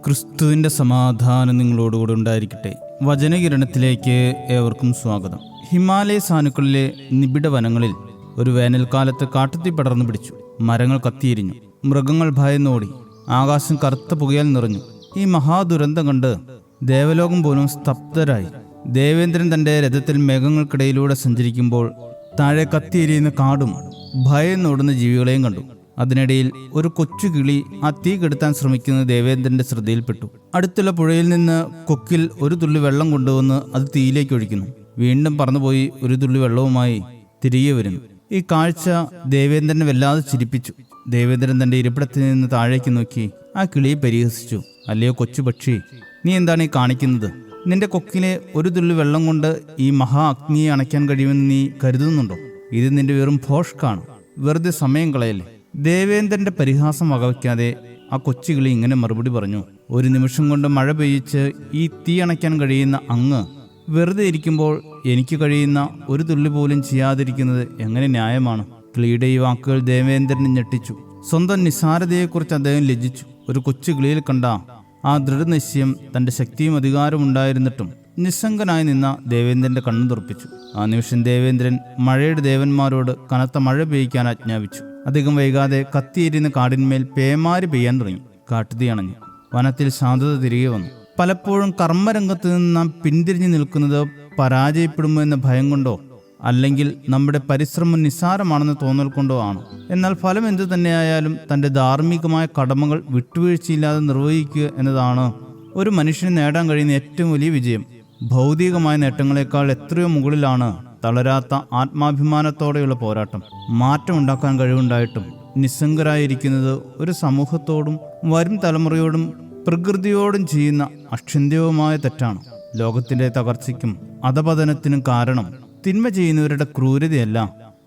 ക്രിസ്തുവിൻ്റെ സമാധാനം നിങ്ങളോടുകൂടെ ഉണ്ടായിരിക്കട്ടെ. വചനകിരണത്തിലേക്ക് ഏവർക്കും സ്വാഗതം. ഹിമാലയ സാനുക്കളിലെ നിബിഡ വനങ്ങളിൽ ഒരു വേനൽക്കാലത്ത് കാട്ടുതീ പടർന്നു പിടിച്ചു. മരങ്ങൾ കത്തിയെരിഞ്ഞു, മൃഗങ്ങൾ ഭയന്നോടി, ആകാശം കറുത്ത പുകയാൽ നിറഞ്ഞു. ഈ മഹാദുരന്തം കണ്ട് ദേവലോകം പോലും സ്തബ്ധരായി. ദേവേന്ദ്രൻ തൻ്റെ രഥത്തിൽ മേഘങ്ങൾക്കിടയിലൂടെ സഞ്ചരിക്കുമ്പോൾ താഴെ കത്തിയെരിയുന്ന കാടും ഭയന്നോടുന്ന ജീവികളെയും കണ്ടു. അതിനിടയിൽ ഒരു കൊച്ചു കിളി ആ തീ കെടുത്താൻ ശ്രമിക്കുന്നത് ദേവേന്ദ്രന്റെ ശ്രദ്ധയിൽപ്പെട്ടു. അടുത്തുള്ള പുഴയിൽ നിന്ന് കൊക്കിൽ ഒരു തുള്ളി വെള്ളം കൊണ്ടുവന്ന് അത് തീയിലേക്ക് ഒഴിക്കുന്നു. വീണ്ടും പറന്നുപോയി ഒരു തുള്ളി വെള്ളവുമായി തിരികെ വരുന്നു. ഈ കാഴ്ച ദേവേന്ദ്രനെ വല്ലാതെ ചിരിപ്പിച്ചു. ദേവേന്ദ്രൻ തന്റെ ഇരിപ്പിടത്തിൽ നിന്ന് താഴേക്ക് നോക്കി ആ കിളിയെ പരിഹസിച്ചു. അല്ലയോ കൊച്ചു പക്ഷി, നീ എന്താണ് ഈ കാണിക്കുന്നത്? നിന്റെ കൊക്കിലെ ഒരു തുള്ളി വെള്ളം കൊണ്ട് ഈ മഹാ അഗ്നിയെ അണയ്ക്കാൻ കഴിയുമെന്ന് നീ കരുതുന്നുണ്ടോ? ഇത് നിന്റെ വെറും ഭോഷ്കാണ്, വെറുതെ സമയം കളയല്ലേ. ദേവേന്ദ്രന്റെ പരിഹാസം വകവയ്ക്കാതെ ആ കൊച്ചുകിളി ഇങ്ങനെ മറുപടി പറഞ്ഞു. ഒരു നിമിഷം കൊണ്ട് മഴ പെയ്യിച്ച് ഈ തീ അണയ്ക്കാൻ കഴിയുന്ന അങ്ങ് വെറുതെ ഇരിക്കുമ്പോൾ എനിക്ക് കഴിയുന്ന ഒരു തുള്ളി പോലും ചെയ്യാതിരിക്കുന്നത് എങ്ങനെ ന്യായമാണ്? കിളിയുടെ ഈ വാക്കുകൾ ദേവേന്ദ്രനെ ഞെട്ടിച്ചു. സ്വന്തം നിസ്സാരതയെക്കുറിച്ച് അദ്ദേഹം ലജ്ജിച്ചു. ഒരു കൊച്ചു കിളിയിൽ കണ്ട ആ ദൃഢനിശ്ചയം, തന്റെ ശക്തിയും അധികാരവും ഉണ്ടായിരുന്നിട്ടും നിസ്സംഗനായി നിന്ന ദേവേന്ദ്രന്റെ കണ്ണു തുറപ്പിച്ചു. ആ നിമിഷം ദേവേന്ദ്രൻ മഴയുടെ ദേവന്മാരോട് കനത്ത മഴ പെയ്യിക്കാൻ ആജ്ഞാപിച്ചു. അധികം വൈകാതെ കത്തിയെരിയുന്ന കാടിന്മേൽ പേമാരി പെയ്യാൻ തുടങ്ങി. കാട്ടുതീ അണഞ്ഞു. വനത്തിൽ ശാന്തത തിരികെ വന്നു. പലപ്പോഴും കർമ്മരംഗത്ത് നിന്ന് നാം പിന്തിരിഞ്ഞു നിൽക്കുന്നത് പരാജയപ്പെടുമോ എന്ന ഭയം കൊണ്ടോ അല്ലെങ്കിൽ നമ്മുടെ പരിശ്രമം നിസ്സാരമാണെന്ന് തോന്നൽ കൊണ്ടോ ആണ്. എന്നാൽ ഫലം എന്തു തന്നെയായാലും തൻ്റെ ധാർമ്മികമായ കടമകൾ വിട്ടുവീഴ്ചയില്ലാതെ നിർവഹിക്കുക എന്നതാണ് ഒരു മനുഷ്യന് നേടാൻ കഴിയുന്ന ഏറ്റവും വലിയ വിജയം. ഭൗതികമായ നേട്ടങ്ങളെക്കാൾ എത്രയോ മുകളിലാണ് തളരാത്ത ആത്മാഭിമാനത്തോടെയുള്ള പോരാട്ടം. മാറ്റമുണ്ടാക്കാൻ കഴിവുണ്ടായിട്ടും നിസ്സംഗരായിരിക്കുന്നത് ഒരു സമൂഹത്തോടും വരും തലമുറയോടും പ്രകൃതിയോടും ചെയ്യുന്ന അക്ഷന്ത്യവുമായ തെറ്റാണ്. ലോകത്തിന്റെ തകർച്ചയ്ക്കും അധപതനത്തിനും കാരണം തിന്മ ചെയ്യുന്നവരുടെ ക്രൂരതയല്ല,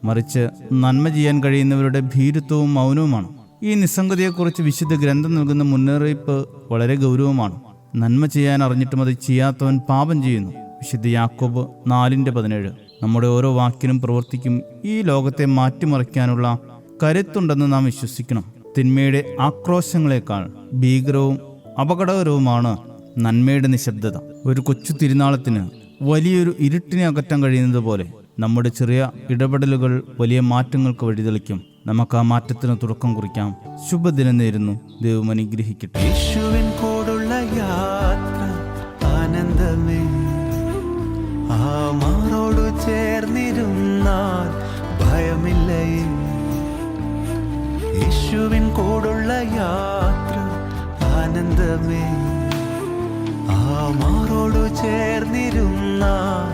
മറിച്ച് നന്മ ചെയ്യാൻ കഴിയുന്നവരുടെ ഭീരുത്വവും മൗനവുമാണ്. ഈ നിസ്സംഗതയെക്കുറിച്ച് വിശുദ്ധ ഗ്രന്ഥം നൽകുന്ന മുന്നറിയിപ്പ് വളരെ ഗൗരവമാണ്. നന്മ ചെയ്യാൻ അറിഞ്ഞിട്ടും അത് ചെയ്യാത്തവൻ പാപം ചെയ്യുന്നു. വിശുദ്ധ യാക്കോബ് 4:17. നമ്മുടെ ഓരോ വാക്കിനും പ്രവൃത്തിക്കും ഈ ലോകത്തെ മാറ്റിമറിക്കാനുള്ള കരുത്തുണ്ടെന്ന് നാം വിശ്വസിക്കണം. തിന്മയുടെ ആക്രോശങ്ങളെക്കാൾ ഭീകരവും അപകടകരവുമാണ് നന്മയുടെ നിശബ്ദത. ഒരു കൊച്ചു തിരുനാളത്തിന് വലിയൊരു ഇരുട്ടിനെ അകറ്റാൻ കഴിയുന്നത് പോലെ നമ്മുടെ ചെറിയ ഇടപെടലുകൾ വലിയ മാറ്റങ്ങൾക്ക് വഴിതെളിക്കും. നമുക്ക് ആ മാറ്റത്തിന് തുടക്കം കുറിക്കാം. ശുഭദിനം നേരുന്നു. ദൈവം അനുഗ്രഹിക്കട്ടെ. യേശുവിൻ കൂടെയുള്ള യാത്ര ആനന്ദമേ, ആ മാറോട് ചേർന്നിരുന്നാൽ ഭയമില്ലേ. യേശുവിൻ കൂടെയുള്ള യാത്ര ആനന്ദമേ, ആ മാറോട് ചേർന്നിരുന്നാൽ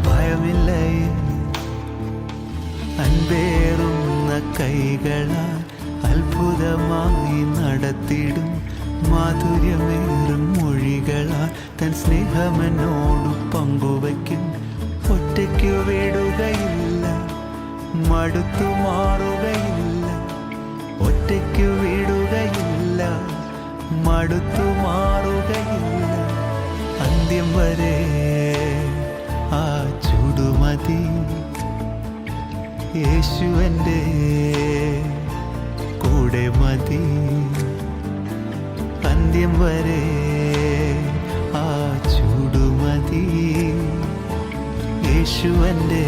ഭയമില്ലേ. അൻപേറുന്ന കൈകളാൽ അത്ഭുതമായി നടത്തിടും, മാധുര്യമേറും മൊഴികളാൽ തൻ സ്നേഹമെന്നോട് പങ്കുവയ്ക്കും. ഒറ്റയ്ക്കു വിടുകയില്ല, മടുത്തു മാറുകയില്ല. ഒറ്റയ്ക്കു വിടുകയില്ല, മടുത്തു മാറുകയില്ല. അന്ത്യം വരെ ആ ചുടുമതി. യേശു എൻ്റെ കൂടെ മതി. അന്ത്യം വരെ ആ ചൂടുമതി. യേശു എൻ്റെ